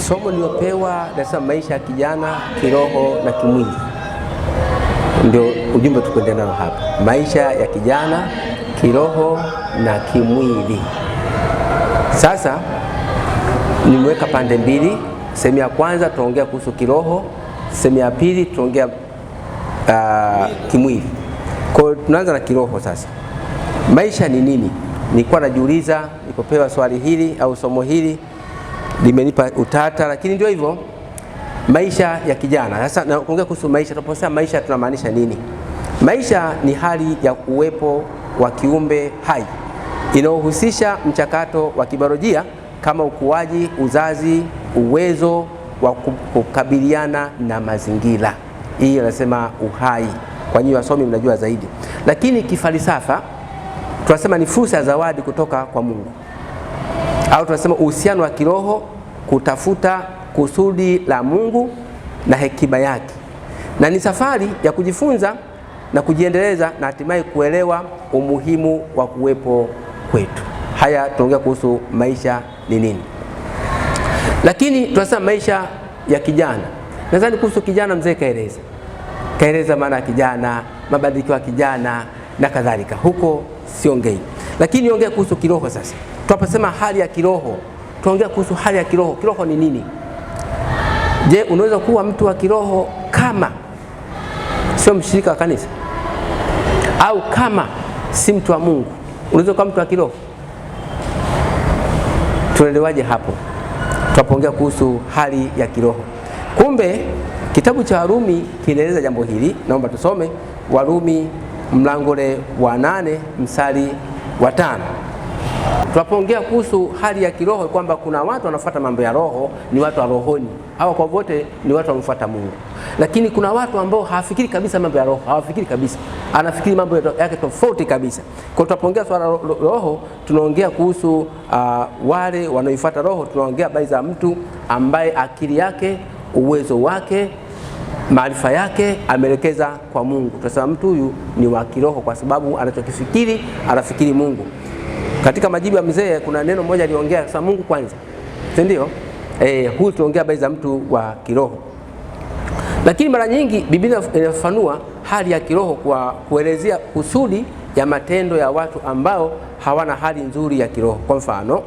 Somo niliopewa nasema maisha ya kijana kiroho na kimwili, ndio ujumbe tukwenda nao hapa. Maisha ya kijana kiroho na kimwili. Sasa nimeweka pande mbili. Sehemu ya kwanza tunaongea kuhusu kiroho, sehemu ya pili tunaongea kimwili. Kwa hiyo tunaanza na kiroho sasa. Maisha ni nini? Nilikuwa najiuliza nilipopewa swali hili au somo hili, limenipa utata, lakini ndio hivyo. Maisha ya kijana. Sasa naongea kuhusu maisha. Tunaposema maisha tunamaanisha nini? Maisha ni hali ya uwepo wa kiumbe hai inayohusisha mchakato wa kibiolojia kama ukuaji, uzazi, uwezo wa kukabiliana na mazingira. Hii anasema uhai. Kwa nyinyi wasomi mnajua zaidi. Lakini kifalsafa tunasema ni fursa ya zawadi kutoka kwa Mungu. Au tunasema uhusiano wa kiroho kutafuta kusudi la Mungu na hekima yake. Na ni safari ya kujifunza na kujiendeleza na hatimaye kuelewa umuhimu wa kuwepo kwetu. Haya tunaongea kuhusu maisha ni nini. Lakini tunasema maisha ya kijana. Nadhani kuhusu kijana mzee kaeleza maana ya kijana, mabadiliko ya kijana na kadhalika. Huko siongei. Lakini niongea kuhusu kiroho sasa. Tunaposema hali ya kiroho, tunaongea kuhusu hali ya kiroho. Kiroho ni nini? Je, unaweza kuwa mtu wa kiroho kama sio mshirika wa kanisa? Au kama si mtu wa Mungu, unaweza kuwa mtu wa kiroho? Tunaelewaje hapo? Tunapoongea kuhusu hali ya kiroho. Kumbe kitabu cha Warumi kinaeleza jambo hili. Naomba tusome Warumi mlango wa 8 mstari wa 5. Tunapoongea kuhusu hali ya kiroho kwamba kuna watu wanafuata mambo ya roho, ni watu wa rohoni. Hawa kwa wote ni watu wanaofuata Mungu. Lakini kuna watu ambao hawafikiri kabisa mambo ya roho, hawafikiri kabisa. Anafikiri mambo yake tofauti kabisa. Kwa tunapoongea swala roho, tunaongea kuhusu wale wanaoifuata roho, tunaongea habari za mtu ambaye akili yake, uwezo wake, maarifa yake ameelekeza kwa Mungu. Tunasema mtu huyu ni wa kiroho kwa sababu anachokifikiri anafikiri Mungu. Katika majibu ya mzee kuna neno moja aliongea sasa, Mungu kwanza. Ndio? Huyu tuongea habari za mtu wa kiroho. Lakini mara nyingi Biblia inafafanua hali ya kiroho kwa kuelezea kusudi ya matendo ya watu ambao hawana hali nzuri ya kiroho. Kwa mfano,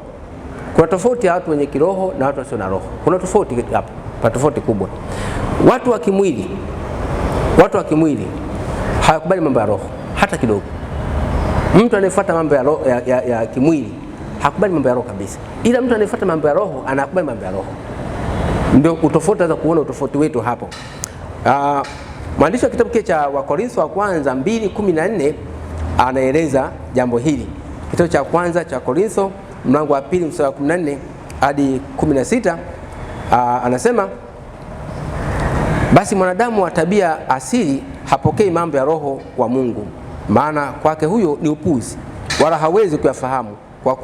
kuna tofauti ya watu wenye kiroho na watu wasio na roho. Kuna tofauti hapo, tofauti kubwa. Watu wa kimwili hawakubali mambo ya roho hata kidogo. Mtu anayefuata mambo ya roho ya kimwili hakubali mambo ya roho kabisa. Ila mtu anayefuata mambo ya roho anakubali mambo ya roho. Ndio utofauti, za kuona utofauti wetu hapo. Mwandishi wa kitabu cha Wakorintho wa kwanza 2:14 anaeleza jambo hili. Kitabu cha kwanza cha Korintho mlango wa 2 mstari wa 14 hadi 16 anasema, basi mwanadamu wa tabia asili hapokei mambo ya roho wa Mungu, maana kwake huyo ni upuzi, wala hawezi kuyafahamu kwa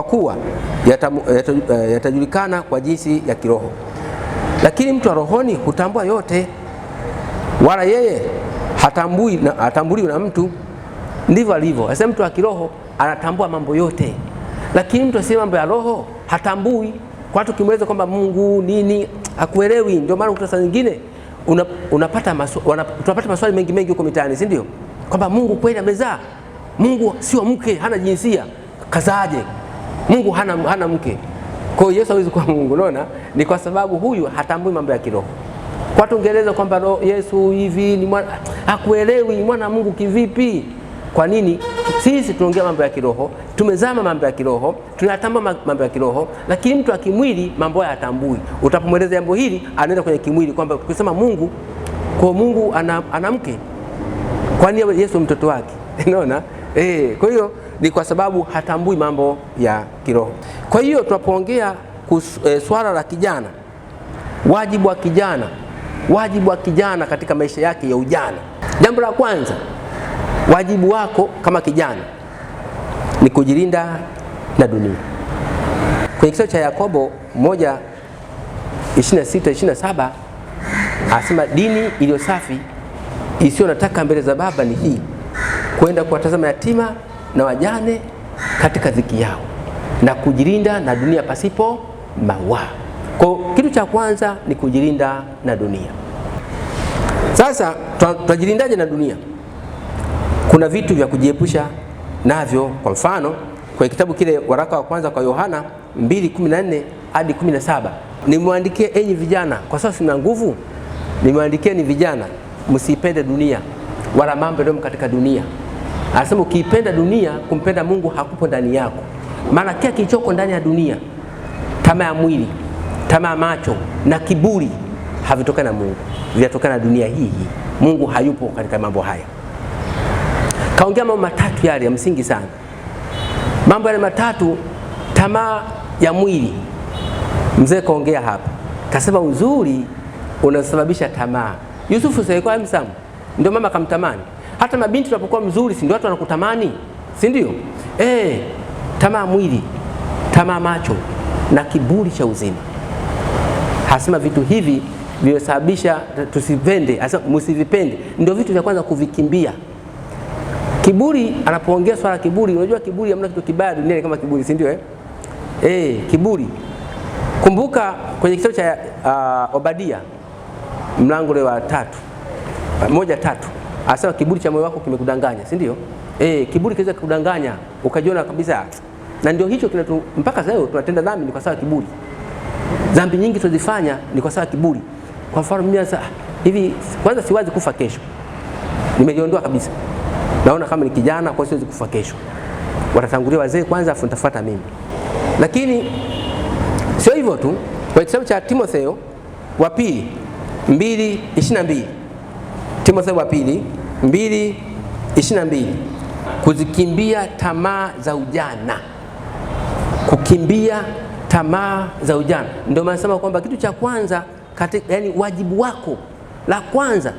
kuwa yatajulikana kwa jinsi ya kiroho. Lakini mtu wa rohoni hutambua yote, wala yeye hatambuliwi na mtu. Ndivyo alivyo. Sasa mtu wa kiroho anatambua mambo yote, lakini mtu asiye mambo ya roho hatambui. Kwa watu kimweleza kwamba Mungu nini, hakuelewi. Ndio maana ukitasa nyingine tunapata maswali mengi huko mitaani, si ndio? Kwamba Mungu kweli amezaa? Mungu sio mke, hana jinsia, kazaaje? Mungu hana mke. Kwa hiyo Yesu hawezi kuwa Mungu. Unaona? Ni kwa sababu huyu hatambui mambo ya kiroho. Kwa watu ungeeleza kwamba Yesu hivi ni mwana, hakuelewi mwana Mungu kivipi? Kwa nini? Sisi tunaongea mambo ya kiroho, tumezama mambo ya kiroho, tunatambua mambo ya kiroho, lakini mtu wa kimwili mambo haya hatambui. Utapomweleza jambo hili anaenda kwenye kimwili kwamba tukisema Mungu, kwa Mungu ana mke, kwa nini Yesu mtoto wake? Unaona? Kwa hiyo ni kwa sababu hatambui mambo ya kiroho. Kwa hiyo tunapoongea swala la kijana, wajibu wa kijana katika maisha yake ya ujana. Jambo la kwanza, wajibu wako kama kijana ni kujilinda na dunia. Kwenye kitabu cha Yakobo 1:26-27 anasema dini iliyo safi isiyo na taka mbele za Baba ni hii: kwenda kuwatazama yatima na wajane katika dhiki yao na kujilinda na dunia pasipo mawaa. Kwa kitu cha kwanza ni kujilinda na dunia. Sasa tutajilindaje na dunia? Kuna vitu vya kujiepusha navyo. Kwa mfano, kwa kitabu kile waraka wa kwanza kwa Yohana 2:14-17, nimwandikie enyi vijana, kwa sababu sina nguvu, nimwandikie ni vijana, msipende dunia wala mambo yaliyo katika dunia. Anasema ukiipenda dunia, kumpenda Mungu hakupo ndani yako. Maana kile kilichoko ndani ya dunia, tamaa ya mwili, tamaa ya macho na kiburi, havitokani na Mungu, vinatokana na dunia hii. Mungu hayupo katika mambo haya. Kaongea mambo matatu yale ya msingi sana. Mambo yale matatu, tamaa ya mwili, mzee kaongea hapa, kasema uzuri unasababisha tamaa. Yusufu sasa alikuwa msamu, ndio mama kamtamani. Hata mabinti wanapokuwa mzuri, si ndio watu wanakutamani, si ndio? Tamaa mwili, tamaa macho na kiburi cha uzima. Hasema vitu hivi vinasababisha tusipende, hasa msivipende. Ndio vitu vya kwanza kuvikimbia. Kiburi, anapoongea swala kiburi, unajua kiburi hamna kitu kibaya duniani kama kiburi, si ndio? Kiburi. Kumbuka kwenye kitabu cha Obadia mlango wa 1:3, anasema kiburi cha moyo wako kimekudanganya, si ndio? Kiburi kiweza kudanganya ukajiona kabisa. Na ndio hicho mpaka sasa tunatenda dhambi ni kwa sababu kiburi. Dhambi nyingi tunazifanya ni kwa sababu kiburi. Kwa mfano mimi sasa hivi, kwanza siwazi kufa kesho. Nimejiondoa kabisa. Naona kama ni kijana, kwa siwezi kufa kesho. Watatangulia wazee kwanza, afu nitafuata mimi. Lakini sio hivyo tu. Kwa kitabu cha Timotheo wa pili 2:22, Timotheo wa pili 2:22, kuzikimbia tamaa za ujana. Kukimbia tamaa za ujana. Ndio maana nasema kwamba kitu cha kwanza yani wajibu wako la kwanza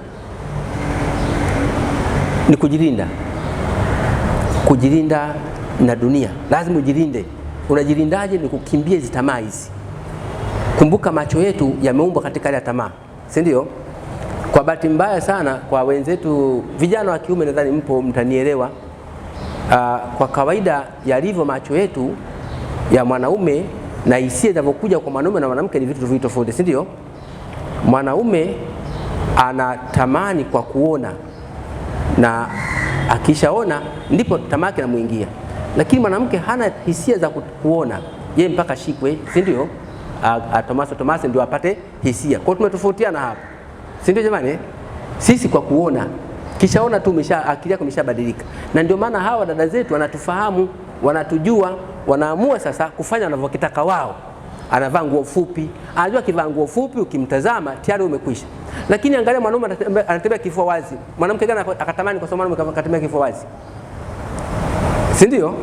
ni kujilinda. Kujilinda na dunia. Lazima ujilinde. Unajilindaje? Ni kukimbia hizo tamaa hizi. Kumbuka macho yetu yameumbwa katika ile tamaa, si ndio? Kwa bahati mbaya sana kwa wenzetu vijana wa kiume, nadhani mpo mtanielewa. Kwa kawaida yalivyo macho yetu ya mwanaume na hisia zinavyokuja kwa mwanaume na mwanamke ni vitu tofauti, si ndio? Mwanaume anatamani kwa kuona, na akishaona ndipo tamaa yake inamuingia. Lakini mwanamke hana hisia za kuona, yeye mpaka shikwe, si ndio? Tomasi ndio apate hisia. Kwa hiyo tumetofautiana hapa, si ndio jamani? Sisi kwa kuona, kishaona tu akili yako imeshabadilika. Na ndio maana hawa dada zetu wanatufahamu, wanatujua, wanaamua sasa kufanya wanavyotaka wao. Anavaa nguo fupi, anajua kivaa nguo fupi ukimtazama tayari umekwisha. Lakini angalia mwanaume anatembea kifua wazi. Mwanamke gani akatamani kwa sababu mwanaume akatembea kifua wazi? Si ndio?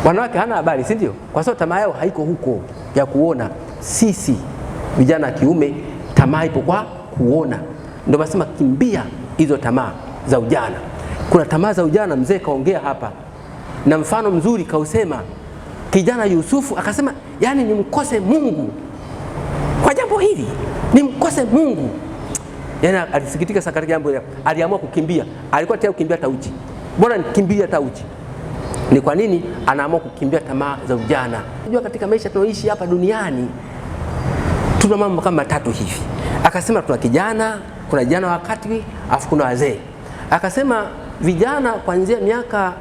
Wanawake hana habari, si ndio? Kwa sababu tamaa yao haiko huko ya kuona. Sisi vijana kiume tamaa ipo kwa kuona. Ndio nasema kimbia hizo tamaa za ujana. Kuna tamaa za ujana, mzee kaongea hapa. Na mfano mzuri kausema kijana Yusufu, akasema yani nimkose Mungu kwa jambo hili, nimkose Mungu. Yani alisikitika sana katika jambo hili, aliamua kukimbia. Alikuwa tayari kukimbia tauchi. Bora nikimbia tauchi. Ni kwa nini anaamua kukimbia tamaa za ujana? Unajua katika maisha tunaoishi hapa duniani tuna mambo kama matatu hivi. Akasema tuna kijana, kuna vijana wakati, afu kuna wazee. Akasema vijana kuanzia miaka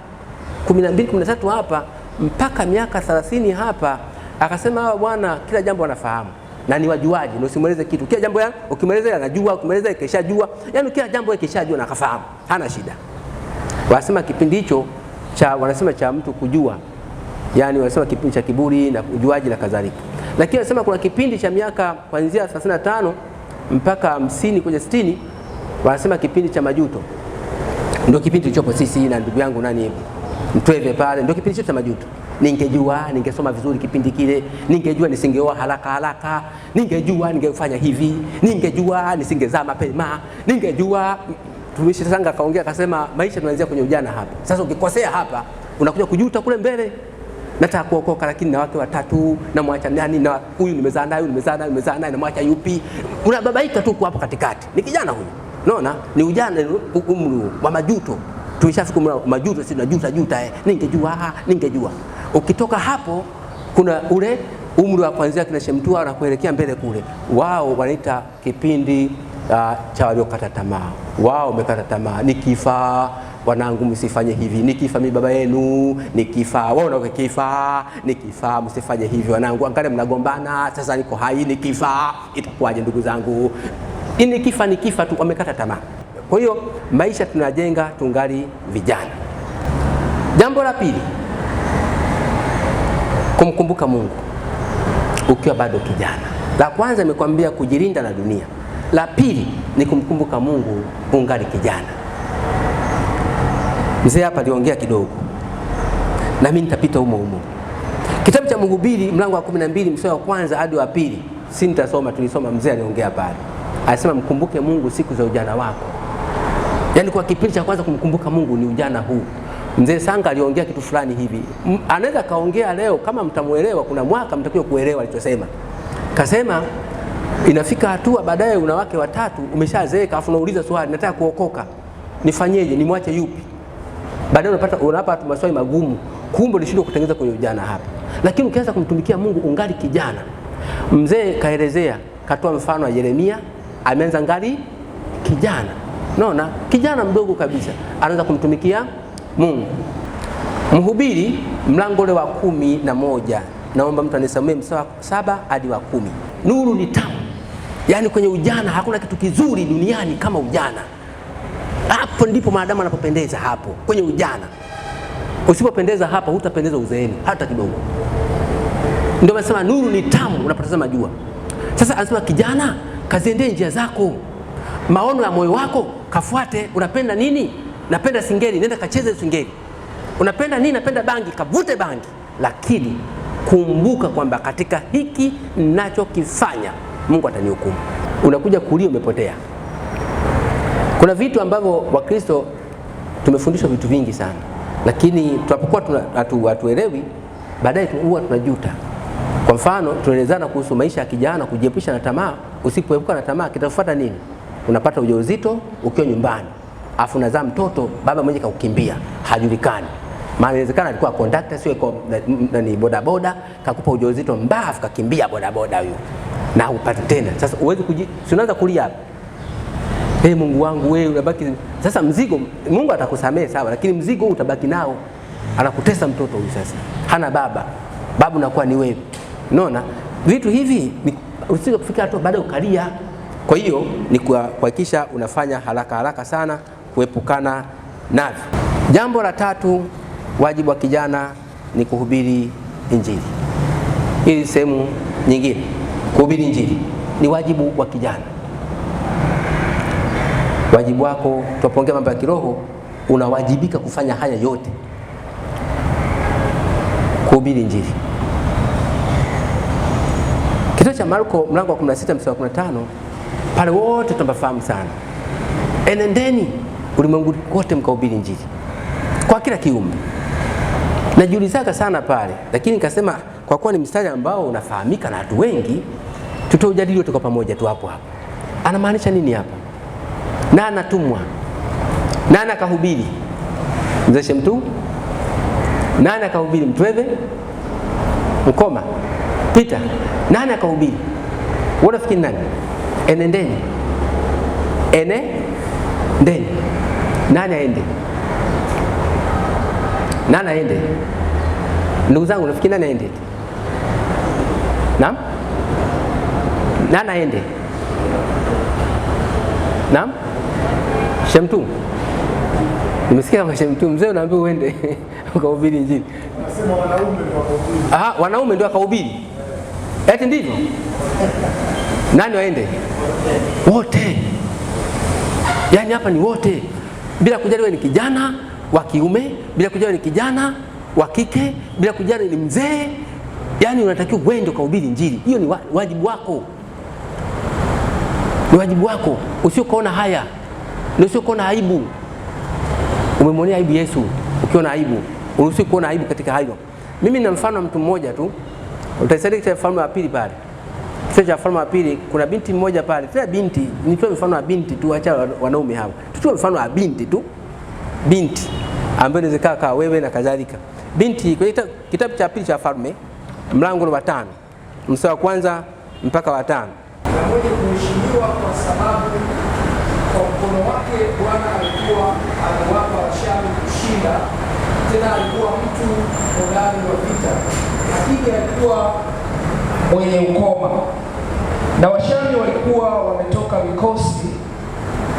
12, 13 hapa mpaka miaka 30 hapa, akasema hawa bwana kila jambo wanafahamu na ni wajuaji, na usimweleze kitu. Kila jambo ukimweleza anajua, ukimweleza keshajua. Yaani kila jambo keshajua na akafahamu. Hana shida. Wanasema kipindi hicho wanasema cha mtu kujua. Yaani wanasema kipindi cha kiburi na ujuaji na kadhalika. Lakini wanasema kuna kipindi cha miaka kuanzia 35 mpaka 50 kuja 60, wanasema kipindi cha majuto. Ndio kipindi tulichopo sisi na ndugu yangu nani Mtweve pale, ndio kipindi cha majuto. Ningejua ningesoma vizuri kipindi kile, ningejua nisingeoa haraka, ningejua ningefanya hivi, ningejua nisingezaa mapema, ningejua. Tumishi Sanga akaongea akasema maisha tunaanzia kwenye ujana hapa. Sasa ukikosea hapa unakuja kujuta kule mbele. Nataka kuokoka lakini na wake watatu, na mwacha nani, na huyu nimezaa naye, na mwacha yupi? Unababaika tu hapo katikati. Ni kijana huyu. Unaona? Ni ujana, umri wa majuto. Tumeshafika umri wa majuto, si tunajuta ningejua. Ukitoka hapo kuna ule umri wa kuanzia kina Shemtua na kuelekea mbele kule. Wao wanaita kipindi cha waliokata tamaa. Wao wamekata tamaa. Nikifa wanangu msifanye hivi, nikifa mimi baba yenu, nikifa wao na ukifa, nikifa msifanye hivi wanangu, angalia mnagombana, sasa niko hai, nikifa itakuwaje ndugu zangu? Nikifa tu, wamekata tamaa. Kwa hiyo maisha tunajenga tungali vijana. Jambo la pili, kumkumbuka Mungu ukiwa bado kijana. La kwanza nimekwambia kujilinda na dunia. La pili ni kumkumbuka Mungu ungali kijana. Mzee hapa aliongea kidogo, na mimi nitapita humo. Kitabu cha Mhubiri mlango wa 12 mstari wa kwanza hadi wa pili. Si nitasoma, tulisoma, mzee aliongea pale. Anasema mkumbuke Mungu siku za ujana wako. Yaani kwa kipindi cha kwanza kumkumbuka Mungu ni ujana huu. Mzee Sanga aliongea kitu fulani hivi. Anaweza kaongea leo kama mtamuelewa, kuna mwaka mtakiwa kuelewa alichosema. Kasema inafika hatua baadaye una wake watatu, umeshazeeka afu unauliza swali, nataka kuokoka. Nifanyeje? Nimwache yupi? Baadaye unapata maswali magumu. Kumbe ulishindwa kutengeneza kwenye ujana hapa. Lakini ukianza kumtumikia Mungu ungali kijana. Mzee kaelezea, katoa mfano wa Yeremia, ameanza ngali kijana. Naona kijana mdogo kabisa anaanza kumtumikia Mungu. Mhubiri mlango ule wa 11, naomba mtu anisomee mstari wa 7 hadi wa 10. Nuru ni tamu. Yaani kwenye ujana hakuna kitu kizuri duniani kama ujana. Hapo ndipo maadamu anapopendeza, hapo kwenye ujana. Usipopendeza hapa hutapendeza uzeeni hata kidogo. Ndio nasema nuru ni tamu unapotazama jua. Sasa anasema kijana, kaziendee njia zako. Maono ya moyo wako kafuate. Unapenda nini? Napenda singeli, nenda kacheze singeli. Unapenda nini? Napenda bangi, kavute bangi. Lakini kumbuka kwamba katika hiki ninachokifanya Mungu atanihukumu. Unakuja kulia umepotea. Kuna vitu ambavyo Wakristo tumefundishwa vitu vingi sana, lakini tunapokuwa hatuelewi, baadaye huwa tunajuta. Kwa mfano, tunaelezana kuhusu maisha ya kijana, kujiepusha na tamaa. Usipoepuka na tamaa, kitafuata nini? Unapata ujauzito ukiwa nyumbani, afu unazaa mtoto, baba mwenyewe kaukimbia, hajulikani. Maana inawezekana alikuwa conductor, sio ni bodaboda, kakupa ujauzito mbaya, afu kakimbia bodaboda huyo, na upate tena. Sasa uweze unaanza kulia hapa. Mungu wangu wewe unabaki. Sasa mzigo Mungu atakusamea sawa, lakini mzigo utabaki nao. Anakutesa mtoto huyu sasa. Hana baba. Babu nakuwa ni wewe. Unaona? Vitu hivi usije kufika hatua baada ukalia. Kwa hiyo ni kuhakikisha unafanya haraka sana kuepukana navyo. Jambo la tatu, wajibu wa kijana ni kuhubiri Injili. Hii sehemu nyingine. Kuhubiri Injili ni wajibu wa kijana. Wajibu wako, tupongea mambo ya kiroho, unawajibika kufanya haya yote. Kuhubiri Injili. Kitabu cha Marko mlango wa 16 mstari wa 15, pale wote tunafahamu sana. Enendeni ulimwengu wote mkahubiri Injili kwa kila kiumbe. Najiulizaga sana pale, lakini nikasema kwa kuwa ni mstari ambao unafahamika na watu wengi, tutaujadili wote kwa pamoja tu hapo. Anamaanisha nini hapa? Na anatumwa. Nani akahubiri? Mzee Shemtu? Nani akahubiri? Mtweve? Mkoma? Peter? Nani akahubiri? Unafikiri nani? Enendeni. Ndeni. Nani aende? Nani aende? Ndugu zangu, unafikiri nani aende? Naam? Nani aende? Naam? Shemtu. Nimesikia kama Shemtu mzee unaambia uende ukahubiri Injili. Nasema wanaume ndio wakahubiri. Wanaume ndio wakahubiri. Eti ndivyo? Nani waende? Wote. Yaani hapa ni wote. Bila kujali wewe ni kijana wa kiume, bila kujali ni kijana wa kike, bila kujali ni mzee. Yani unatakiwa uende kuhubiri Injili. Hiyo ni wajibu wako, ni wajibu wako. Usiokuona haya, na usiokuona aibu. Umemwonea aibu Yesu. Ukiona aibu, uruhusiwi kuona aibu katika hayo. Mimi nina mfano mtu mmoja tu. Utaisaidia katika Wafalme wa Pili pale. Kitabu cha Wafalme wa Pili kuna binti mmoja pale. Tena binti, nitoe mfano wa binti tu, acha wanaume hawa. Tutoe mfano wa binti tu. Binti ambaye inaweza kaa wewe na kadhalika. Binti kwenye kitabu cha Pili cha Wafalme mlango wa 5 mstari wa kwanza mpaka wa 5. Na mwenye kuheshimiwa kwa sababu kwa mkono wake Bwana alikuwa amewapa Washami kushinda, tena alikuwa mtu hodari wa vita, lakini alikuwa mwenye ukoma. Na Washami walikuwa wametoka vikosi,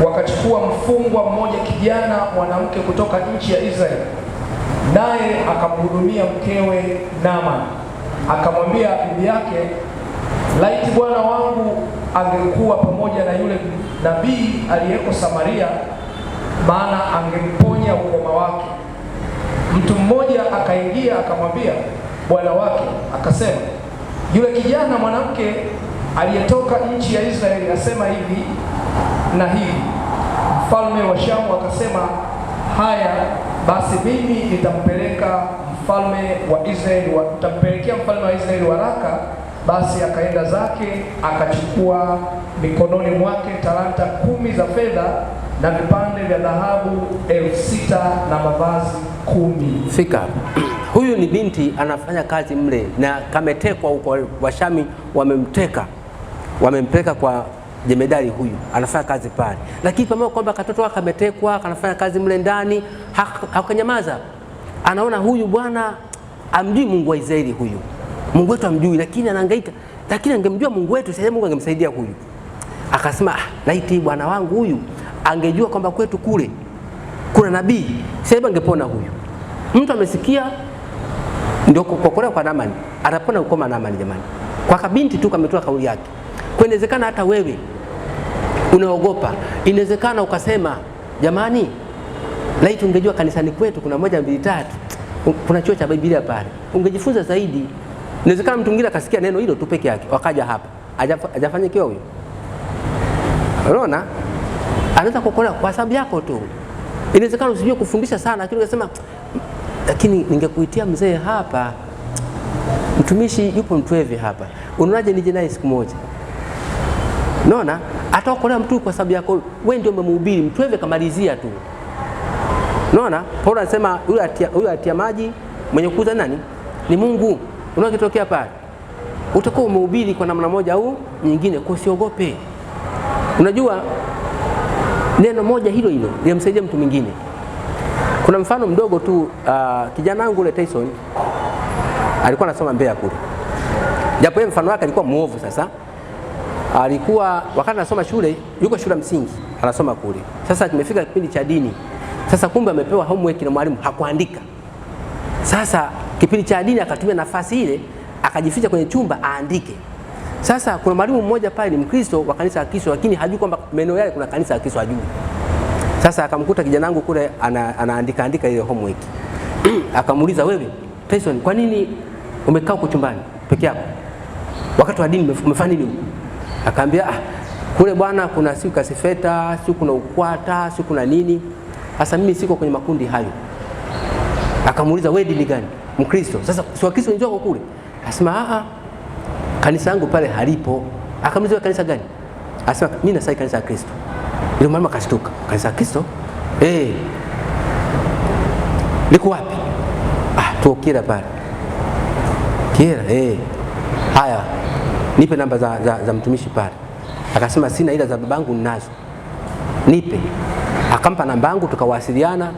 wakachukua mfungwa mmoja kijana mwanamke kutoka nchi ya Israeli, naye akamhudumia mkewe Naaman. Akamwambia bibi yake, laiti bwana wangu angekuwa pamoja na yule nabii aliyeko Samaria, maana angemponya ukoma wake. Mtu mmoja akaingia akamwambia bwana wake, akasema, yule kijana mwanamke aliyetoka nchi ya Israeli asema hivi na hivi. Mfalme wa Shamu akasema, haya basi mimi nitampelekea mfalme wa Israeli waraka. Basi akaenda zake, akachukua mikononi mwake talanta 10 za fedha na vipande vya dhahabu 6,000 na mavazi 10. Fika. Huyu ni binti anafanya kazi mle na kametekwa huko. Washami wamempeleka kwa jemedari huyu, anafanya kazi pale. Lakini pamoja kwamba katoto wake kametekwa, kanafanya kazi mle ndani, hakanyamaza. Anaona huyu bwana amjui Mungu wa Israeli huyu. Mungu wetu amjui, lakini anahangaika. Lakini angemjua Mungu wetu, sasa Mungu angemsaidia huyu. Akasema, laiti bwana wangu huyu angejua kwamba kwetu kule kuna nabii, sasa angepona huyu. Mtu amesikia ndio kokora kwa Naamani. Atapona ukoma Naamani jamani. Kwa kabinti tu kametoa kauli yake. Kwa inawezekana hata wewe unaogopa. Inawezekana ukasema, jamani, laiti ungejua kanisani kwetu kuna 1 2 3. Kuna chuo cha Biblia pale. Ungejifunza zaidi. Inawezekana mtu mwingine akasikia neno hilo tu peke yake, wakaja hapa. Hajafanya kiwa huyo. Unaona? Anaweza kukola kwa sababu yako tu. Inawezekana usijue kufundisha sana, lakini ungesema, lakini ningekuitia mzee hapa. Mtumishi yupo Mtweve hapa. Unaonaje nije naye siku moja? Unaona? Ataokolea mtu kwa sababu yako. Wewe ndio umemhubiri, Mtweve kamalizia tu. Unaona? Paulo anasema huyu atia maji mwenye kuuza nani? Ni Mungu. Unaona kitokea pale. Utakuwa umehubiri kwa namna moja au nyingine, kwa usiogope. Unajua neno moja hilo linamsaidia mtu mwingine. Kuna mfano mdogo tu, kijana wangu ule Tyson alikuwa anasoma Mbeya kule. Japo yeye mfano wake alikuwa muovu sasa. Alikuwa wakati anasoma shule, yuko shule msingi, anasoma kule. Sasa kimefika kipindi cha dini. Sasa kumbe amepewa homework na mwalimu hakuandika. Sasa kipindi cha dini akatumia nafasi ile akajificha kwenye chumba aandike. Sasa kuna mwalimu mmoja pale ni Mkristo wa kanisa la Kristo, lakini hajui kwamba maeneo yale kuna kanisa la Kristo hajui. Sasa akamkuta kijana wangu kule anaandika ile homework. Akamuuliza, wewe Tyson, kwa nini umekaa huko chumbani peke yako? Wakati wa dini umefanya nini huko? Akaambia, kule bwana kuna siku kasifeta, siku kuna ukwata, siku kuna nini. Sasa mimi siko kwenye makundi hayo. Akamuuliza, wewe dini gani? Mkristo. Sasa si Wakristo ndio wako kule? Asema, kanisa langu pale halipo. Akamuuliza, kanisa gani? Asema, mimi nasali kanisa la Kristo. Ile mama akashtuka. Kanisa la Kristo? Liko wapi? Tuokira pale. Kira, haya. Nipe namba za mtumishi pale. Akasema, sina, ila za babangu ninazo. Nipe. Akampa namba yangu, tukawasiliana.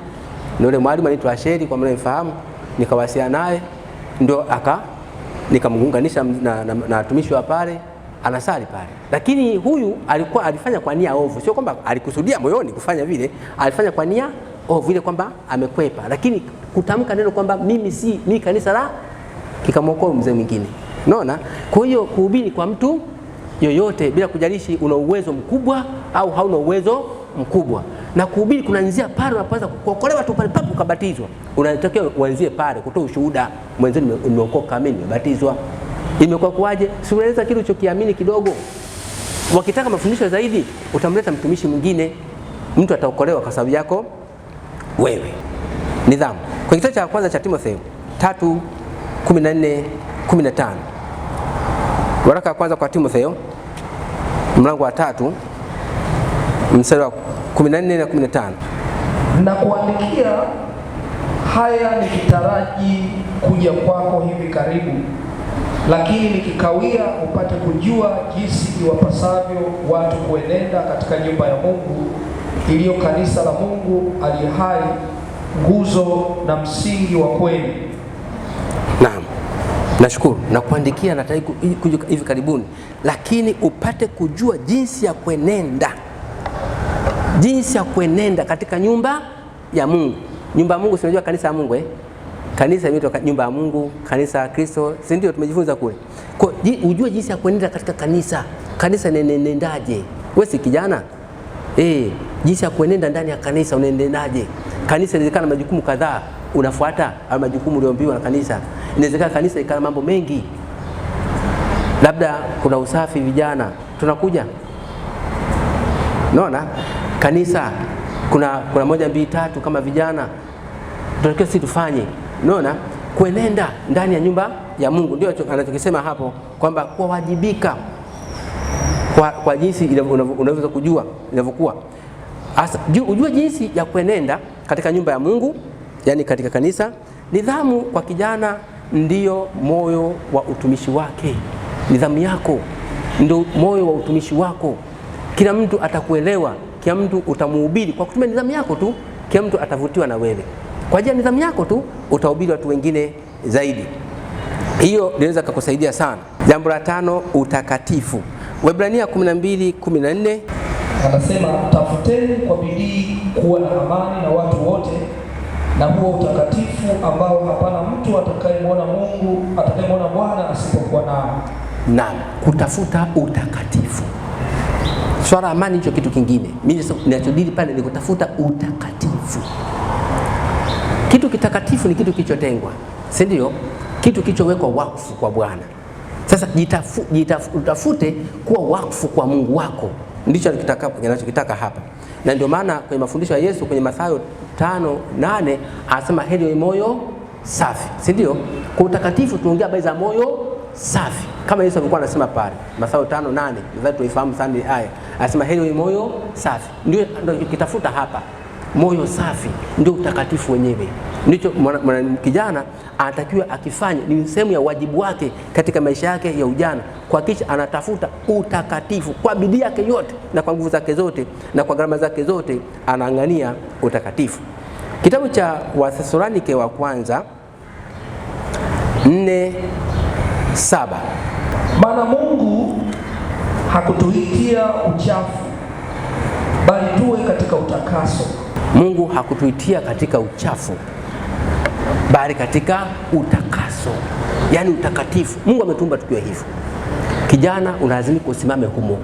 Na yule mwalimu anaitwa Asheri, kwa maana nifahamu, nikawasiliana naye, ndio nikamunganisha na watumishi wa pale, anasali pale. Lakini huyu alifanya kwa nia ovu, sio kwamba alikusudia moyoni kufanya vile, alifanya kwa nia ovu ile kwamba amekwepa. Lakini kutamka neno kwamba mimi kanisa la, kikamwokoa mzee mwingine. Unaona? Kwa hiyo kuhubiri kwa mtu yoyote bila kujalishi una uwezo mkubwa au hauna uwezo mkubwa. Na kuhubiri kunaanzia pale unapoanza kuokolewa tu pale papo ukabatizwa. Unatakiwa uanzie pale kutoa ushuhuda, mwenzenu nimeokoka mimi, nimebatizwa. Imekuwa kwaje? Si unaweza kitu ulichokiamini kidogo. Wakitaka mafundisho zaidi, utamleta mtumishi mwingine, mtu ataokolewa kwa sababu yako wewe. Nidhamu. Kwa kitabu cha kwanza cha Timotheo 3:14-15. Waraka wa kwanza kwa Timotheo mlango wa 3 mstari wa 14 na 15. Na kuandikia haya nikitaraji kuja kwako hivi karibu, lakini nikikawia upate kujua jinsi iwapasavyo watu kuenenda katika nyumba ya Mungu, iliyo kanisa la Mungu aliye hai, nguzo na msingi wa kweli. Naam. Nashukuru. Na kuandikia nataka kuja hivi karibuni, lakini upate kujua jinsi ya kuenenda. Jinsi ya kuenenda katika nyumba ya Mungu. Nyumba ya Mungu, si unajua kanisa la Mungu Kanisa inaitwa nyumba ya Mungu, kanisa la Kristo, si ndio tumejifunza kule. Kwa ujue jinsi ya kuenenda katika kanisa. Kanisa nenendaje? Wewe si kijana? Jinsi ya kuenenda ndani ya kanisa unaendaje? Kanisa inawezekana majukumu kadhaa unafuata au majukumu uliyoambiwa na kanisa. Inawezekana kanisa ikana mambo mengi. Labda kuna usafi vijana, tunakuja. Unaona? Kanisa kuna 1, 2, 3 kama vijana. Tunatakiwa sisi tufanye. Unaona? Kuenenda ndani ya nyumba ya Mungu. Ndio anachokisema hapo kwamba kuwajibika kwa jinsi unaweza kujua inavyokuwa. Asa ujue jinsi ya kuenenda katika nyumba ya Mungu, yani katika kanisa. Nidhamu kwa kijana ndiyo moyo wa utumishi wake. Nidhamu yako ndio moyo wa utumishi wako. Kila mtu atakuelewa, kila mtu utamuhubiri kwa kutumia nidhamu yako tu. Kila mtu atavutiwa na wewe. Kwa ajili ya nidhamu yako tu utahubiri watu wengine zaidi. Hiyo inaweza kukusaidia sana. Jambo la 5, utakatifu. Waebrania 12:14 anasema, tafuteni kwa bidii kuwa na amani na watu wote, na huo utakatifu ambao hapana mtu atakayemwona Bwana asipokuwa nao. Naam, kutafuta utakatifu. Swala amani hicho kitu kingine. Mimi ninachodili pale ni kutafuta utakatifu. Kitu kitakatifu ni kitu kilichotengwa, si ndio? Kitu kilichowekwa wakfu kwa Bwana. Sasa utafute kuwa wakfu kwa Mungu wako. Ndicho ninachokitaka hapa. Na ndio maana kwenye mafundisho ya Yesu kwenye Mathayo 5:8 anasema heri ya moyo safi, si ndio? Kwa utakatifu tunaongea habari za moyo safi. Kama Yesu alikuwa anasema pale Mathayo 5:8, nadhani tuifahamu sana aya. Anasema heri ya moyo safi. Ndio kitafuta hapa. Moyo safi ndio utakatifu wenyewe. Ndicho kijana anatakiwa akifanya, ni sehemu ya wajibu wake katika maisha yake ya ujana, kuhakikisha anatafuta utakatifu kwa bidii yake yote na kwa nguvu zake zote na kwa gharama zake zote, anaangania utakatifu. Kitabu cha Wathesalonike wa kwanza 4:7. Maana Mungu hakutuitia uchafu, bali tuwe katika utakaso. Mungu hakutuitia katika uchafu, bali katika utakaso, yani utakatifu. Mungu ametuumba tukiwa hivyo. Kijana unalazimika usimame humo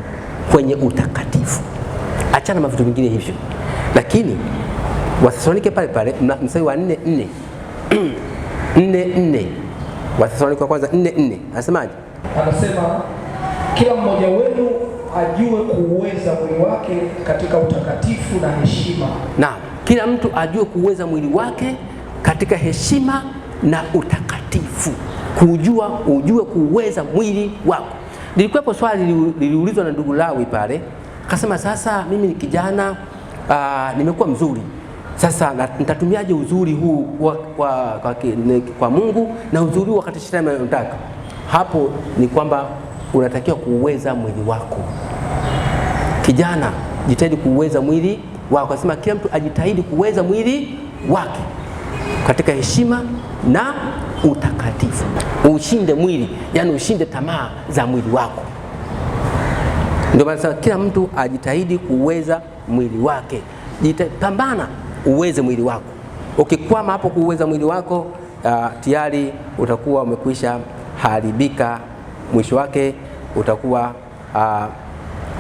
kwenye utakatifu, achana na vitu vingine hivyo. Lakini Wathesalonike pale mstari wa 4:4 4:4, Wathesalonike wa kwanza 4:4 anasemaje? Anasema kila mmoja wenu ajue kuuweza mwili wake katika utakatifu na heshima. Naam, kila mtu ajue kuuweza mwili wake katika heshima na utakatifu. Ujue kuuweza mwili wako. Lilikuwepo swali liliulizwa na ndugu Lawi pale. Akasema sasa mimi ni kijana, nimekuwa mzuri. Sasa nitatumiaje uzuri huu kwa Mungu na uzuri huu wakati shetani anataka? Hapo ni kwamba unatakiwa kuuweza mwili wako. Kijana, jitahidi kuuweza mwili wako. Akasema kila mtu ajitahidi kuuweza mwili wake katika heshima na utakatifu. Ushinde mwili, yani ushinde tamaa za mwili wako. Ndio maana kila mtu ajitahidi kuuweza mwili wake. Pambana uweze mwili wako. Ukikwama hapo kuuweza mwili wako, tayari utakuwa umekwisha haribika. Mwisho wake utakuwa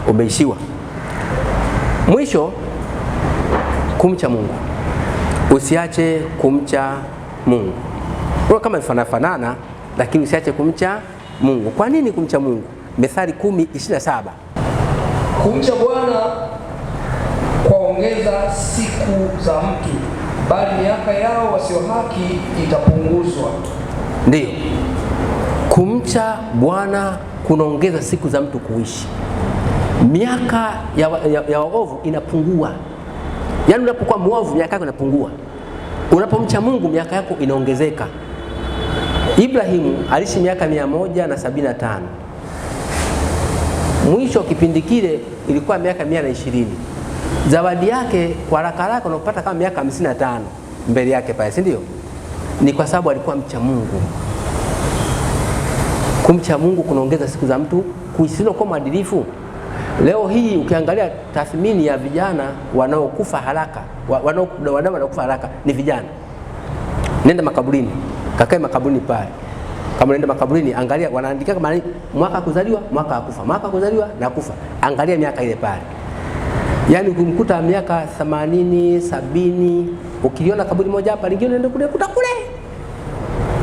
umeishiwa. Mwisho kumcha Mungu. Usiache kumcha Mungu. Kwa kama ifanana lakini usiache kumcha Mungu. Kwa nini kumcha Mungu? Methali 10:27. Kumcha Bwana kwaongeza siku za mtu, bali miaka yao wasio haki itapunguzwa. Ndiyo. Kumcha Bwana kunaongeza siku za mtu kuishi. Miaka ya waovu inapungua. Yaani unapokuwa mwovu miaka yako inapungua. Unapomcha Mungu miaka yako inaongezeka. Ibrahimu aliishi miaka 175. Mwisho kipindi kile ilikuwa miaka 120. Zawadi yake kwa haraka unapata kama miaka 55 mbele yake pale, si ndio? Ni kwa sababu alikuwa mcha Mungu. Kumcha Mungu kunaongeza siku za mtu kuishi kwa mwadilifu. Leo hii ukiangalia tathmini ya vijana wanaokufa haraka, wanaokufa haraka ni vijana. Nenda makaburini, kakae makaburini pale. Kama unaenda makaburini, angalia wanaandika kama mwaka kuzaliwa, mwaka kufa, mwaka kuzaliwa na kufa. Angalia miaka ile pale. Yaani ukimkuta miaka 80, 70, ukiliona kaburi moja hapa, lingine unaenda kukuta kule.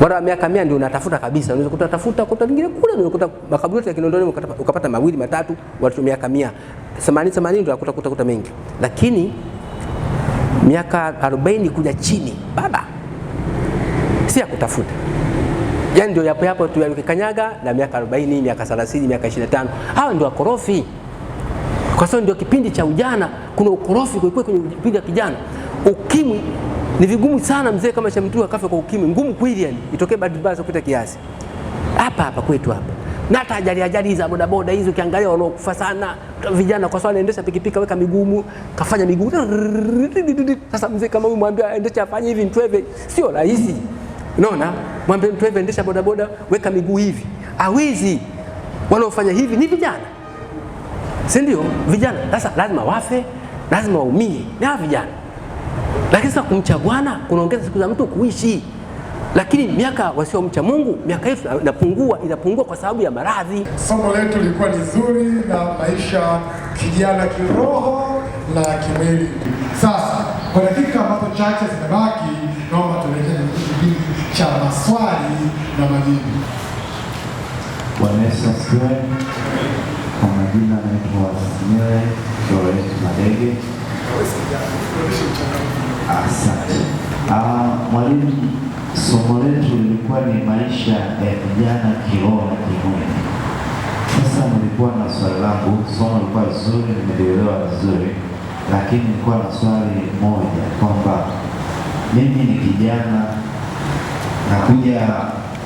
Bora miaka 100 ndio unatafuta kabisa. Unaweza kutafuta kuta lingine kule, unakuta makaburi ya Kinondoni ukapata mawili matatu, watu miaka 100. 80 ndio unakuta mengi. Lakini miaka 40 kuja chini, baba. Si ya kutafuta. Yaani ndio yapo tu yalikanyaga na miaka 40, miaka 30, miaka 25. Hao ndio wakorofi. Kwa sababu ndio kipindi cha ujana, kuna ukorofi kwa kwenye kipindi cha kijana. Ukimwi ni vigumu sana mzee kama cha mtu akafa kwa ukimwi, ngumu kweli yani. Itokee bahati mbaya kupita kiasi. Hapa kwetu hapa. Na hata ajali za bodaboda hizo ukiangalia wanaokufa sana vijana kwa sababu anaendesha pikipiki weka migumu, kafanya miguu. Sasa mzee kama huyu mwambie aendesha afanye hivi mtweve, sio rahisi. Unaona? Mwambie mtweve endesha bodaboda, weka miguu hivi. Hawezi. Wanaofanya hivi ni vijana. Si ndio? Vijana. Sasa lazima wafe, lazima waumie. Ni hawa vijana. Lakini sasa kumcha Bwana kunaongeza siku za mtu kuishi. Lakini miaka wasiomcha Mungu, miaka yetu inapungua kwa sababu ya maradhi. Somo letu lilikuwa ni zuri na maisha kijana kiroho na kimwili. Sasa kwa dakika ambazo chache zimebaki, naomba tuelekee kipindi cha maswali na majibu. Bwana Yesu asifiwe. Kwa majina naitwa Samuel Florence Madege. Asante. Mwalimu, somo letu lilikuwa ni maisha ya vijana kiroho na kimwili. Sasa nilikuwa na swali langu, somo lilikuwa zuri, nimelielewa vizuri, lakini nilikuwa na swali moja kwamba mimi ni kijana nakuja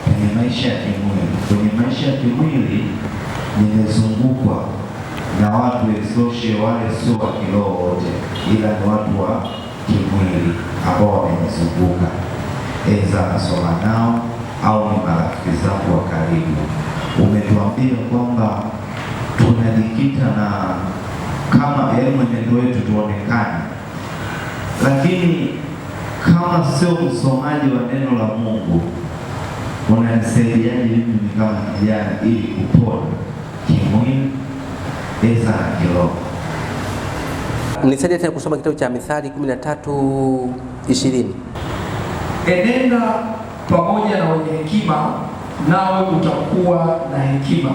kwenye maisha ya kimwili. Kwenye maisha ya kimwili nimezungukwa na watu exoshe, wale sio wa kiroho wote, ila ni watu wa kimwili ambao wamenizunguka. Eza nasoma nao au ni marafiki zangu wa karibu. Umetuambia kwamba tunajikita na kama mwenendo wetu tuonekane, lakini kama sio msomaji wa neno la Mungu, unanisaidiaje mimi kama kijana ili kupona kimwili, eza na kiroho? Nisaidie tena kusoma kitabu cha Mithali 13:20. Enenda pamoja na wenye hekima, nawe utakuwa na hekima,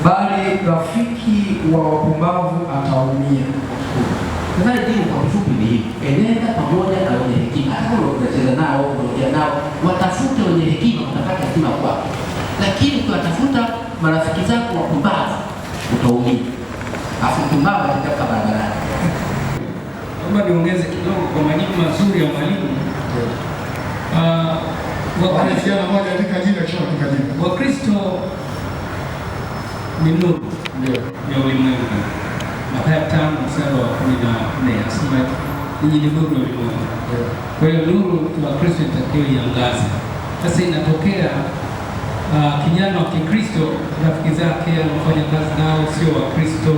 bali rafiki wa wapumbavu ataumia. Mithali hii kwa kifupi ni hivi: enenda pamoja na wenye hekima. Hata kama unacheza nao, unaongea nao, watafute wenye hekima, utapata hekima kwao. Lakini ukiwatafuta marafiki zako wapumbavu, utaumia. Afu mpumbavu atatoka barabarani. Naomba niongeze kidogo kwa majibu mazuri ya mwalimu. Wakristo ni nuru ya ulimwengu. Mathayo 5:14 anasema ninyi ni nuru ya ulimwengu. Kwa hiyo nuru ya Kristo inatakiwa iangaze. Sasa inatokea kijana wa Kikristo, rafiki zake anafanya kazi nao sio wa Kristo.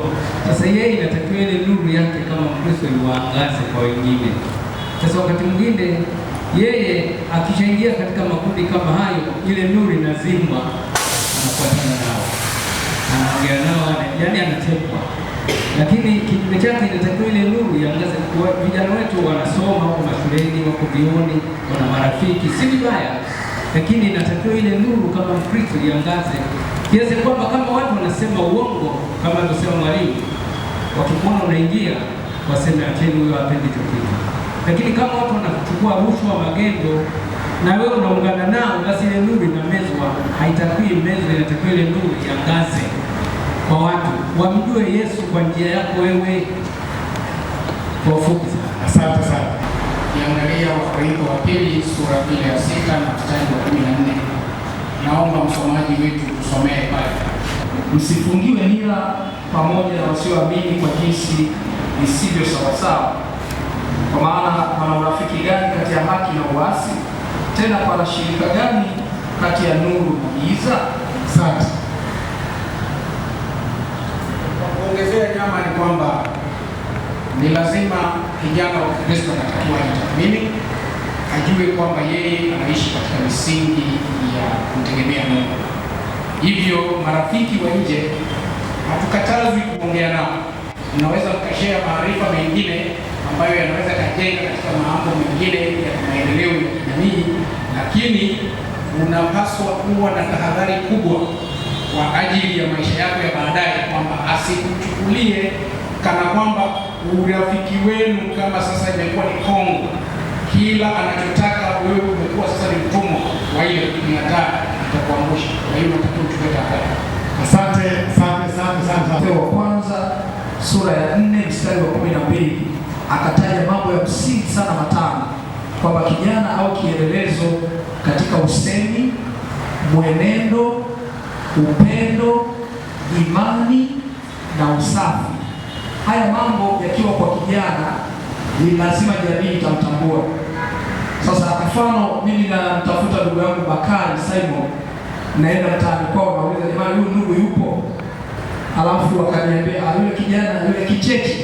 Sasa yeye inatakiwa ile nuru yake kama Mkristo iwaangaze kwa wengine. Sasa wakati mwingine yeye akishaingia katika makundi kama hayo, ile nuru inazimwa, anafuatana nao, anaongea nao, yaani anatekwa. lakini kinyume chake inatakiwa ile nuru iangaze. Vijana wetu wanasoma, wako mashuleni, wako vioni, wana marafiki, si vibaya, lakini inatakiwa ile nuru kama Mkristo iangaze kiasi kwamba kama watu wanasema uongo kama alivyosema mwalimu, wakikuona unaingia waseme acheni huyo hapendi chochote. Lakini kama watu wanachukua rushwa, magendo na wewe unaungana nao, basi ile nuru inamezwa. Haitakiwi mezwa, inatakiwa ile nuru iangaze kwa watu wamjue Yesu kwa njia yako wewe. Kwa ufupi sana. Asante sana. Kiangalia Wakorintho wa pili sura ya 6 na mstari wa 14. Naomba msomaji wetu tusomee pale. Msifungiwe nira pamoja na wasioamini kwa jinsi isivyo sawasawa. Kwa maana pana urafiki gani kati ya haki na uasi? Tena pana shirika gani kati ya nuru na giza? Asante. Kuongezea nyama ni kwamba ni lazima kijana wa Kristo anatakiwa ajitathmini, ajue kwamba yeye anaishi katika misingi ya kutegemea Mungu. Hivyo marafiki wa nje hatukatazwi kuongea nao. Unaweza ukashare maarifa mengine ambayo yanaweza kujenga katika mambo mengine ya maendeleo ya kijamii, lakini unapaswa kuwa na tahadhari kubwa kwa ajili ya maisha yako ya baadaye, kwamba asikuchukulie kana kwamba urafiki wenu kama sasa imekuwa ni Kongo. Kila anachotaka wewe umekuwa sasa ni mtumwa wa ile ni hatari, itakuangusha. Kwa hiyo unatakiwa uchukue tahadhari. Asante. Wa kwanza sura ya 4 mstari wa 12 akataja mambo ya msingi sana matano, kwamba kijana au kielelezo katika usemi, mwenendo, upendo, imani na usafi. Haya mambo yakiwa kwa kijana ni lazima jamii itamtambua. Sasa mfano, mimi namtafuta ndugu yangu Bakari Simon, naenda mtaani kwao, nauliza jamani, huyu ndugu yupo? Alafu wakaniambia yule kijana yule kicheki.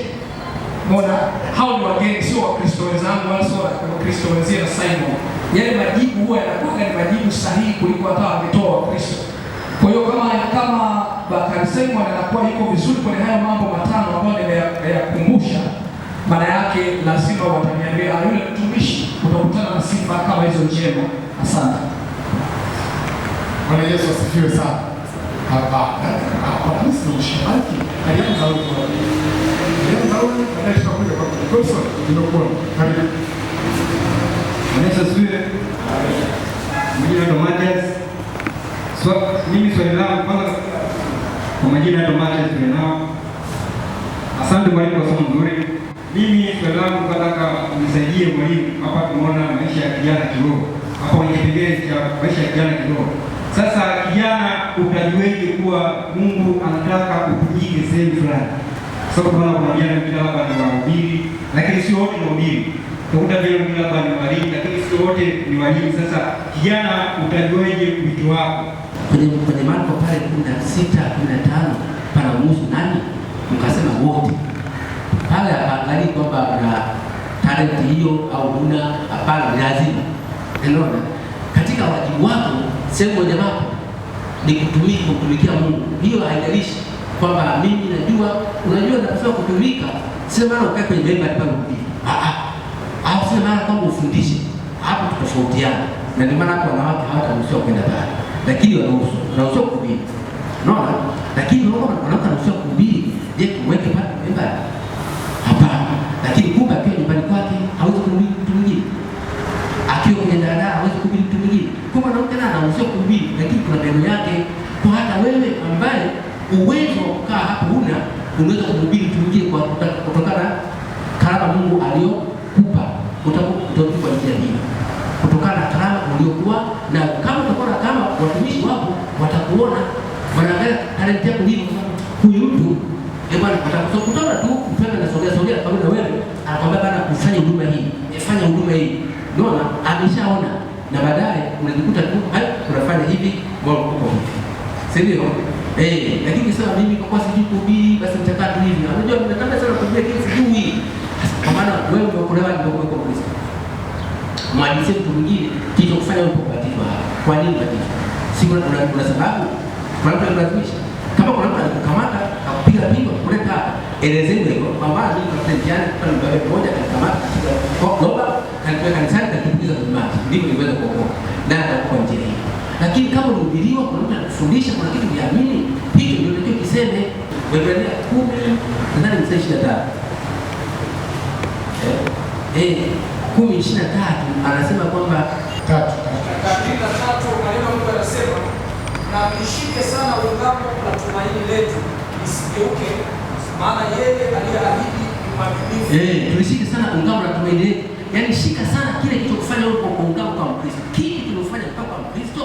Mbona hao ni wageni, sio Wakristo wenzangu wala sio Wakristo wenzie na Simon. Yale majibu huwa yanakuwa ni majibu sahihi kuliko hata wametoa Wakristo. Kwa hiyo kama Bakari Simon anakuwa yuko vizuri kwenye hayo mambo matano ambayo nimeyakumbusha, maana yake lazima wataniambia yule mtumishi utakutana na sifa kama hizo njema. Asante. Bwana Yesu asifiwe sana. Hapa sisi ni mshiriki. Alianza huko. Alianza huko na kisha kuja kwa Kristo ndio karibu. Yesu asifiwe. Majina ndo Matias. Mimi swali langu kwanza, kwa majina ndo Matias nao. Asante mwalimu kwa somo nzuri. Mimi swali langu nataka unisaidie mwalimu, hapa tumeona maisha ya kijana kiroho. Hapa kwenye kipengele cha maisha ya kijana kiroho. Sasa kijana, utajueje kuwa Mungu anataka ukujike sehemu fulani? Sababu tunaona kuna vijana wengine labda ni wahubiri, lakini sio wote ni wahubiri. Utakuta vijana wengine labda ni walimu, lakini sio wote ni walimu. Sasa kijana, utajueje wito wako? Kwenye Marko pale 16:15 pana umuhusu nani? Mkasema wote. Pale hapaangalii kwamba una talent hiyo au huna. Hapana, ni lazima. Unaona? Katika wajibu wako sehemu mojawapo ni kutumikia Mungu. Hiyo haijalishi kwamba mimi najua, unajua napaswa kutumika. Sio maana ukae kwenye memba hapa kuhubiri. Au sio maana kama ufundishe. Hapo tutofautiana. Na ndio maana hapo wanawake hawataruhusiwa kwenda pale. Lakini wanaruhusiwa kuhubiri. Unaona? Lakini wanawake wanaruhusiwa kuhubiri. Je, kuweke pale memba? Hapana. Lakini kumbe akiwa nyumbani kwake hawezi kuhubiri mtu mwingine. Akiwa kwenye dada hawezi kuhubiri mtu mwingine. Kwa mwanamke na anaruhusiwa kuhubiri, lakini kuna neno yake. Kwa hata wewe ambaye uwezo wa kukaa hapo huna, unaweza kuhubiri mtu mwingine kwa kutokana karama Mungu aliyokupa. Utakuwa kwa njia hii. Kutokana na karama uliokuwa na, kama utakuwa na kama watumishi wako watakuona, wanaangalia talent yako hiyo, huyu mtu bwana atakutoka tu upende na sogea pamoja na wewe, anakwambia bana kufanya huduma hii, fanya huduma hii. Unaona, ameshaona na baadaye unajikuta tu unafanya hivi wao huko hivi. Sio? Lakini sasa mimi kwa sijui kuhubiri basi nitakaa tu hivi. Unajua ninataka sana kuhubiri kitu sijui. Kwa maana wewe ndio kulewa ndio kwa Kristo. Mwalimu mtu mwingine kitu kufanya upo kubatizwa hapa. Kwa nini kubatizwa? Si kuna sababu. Kuna mtu analazimisha. Kama kuna mtu anakukamata akupiga pingo kuleta elezeni hivyo kwamba mimi kwa mtihani kwa mbele moja katika mata kwa loba katika kanisani katupiza kumati ndivyo niweza kuokoka na kwa njia hii. Lakini kama ulihubiriwa kuna mtu anakufundisha kuna kitu uliamini, hicho ndio ndio kiseme. Waebrania 10 ndani ya 23 10:23 anasema kwamba katika 3 maneno Mungu anasema na mshike sana ungamo la tumaini letu isigeuke, maana yeye aliyeahidi mwaminifu. Tulishike sana ungamo la tumaini letu. Yaani shika sana kile kilichokufanya wewe kwa ungamo kwa Mkristo. Kipi kinafanya mpaka Mkristo?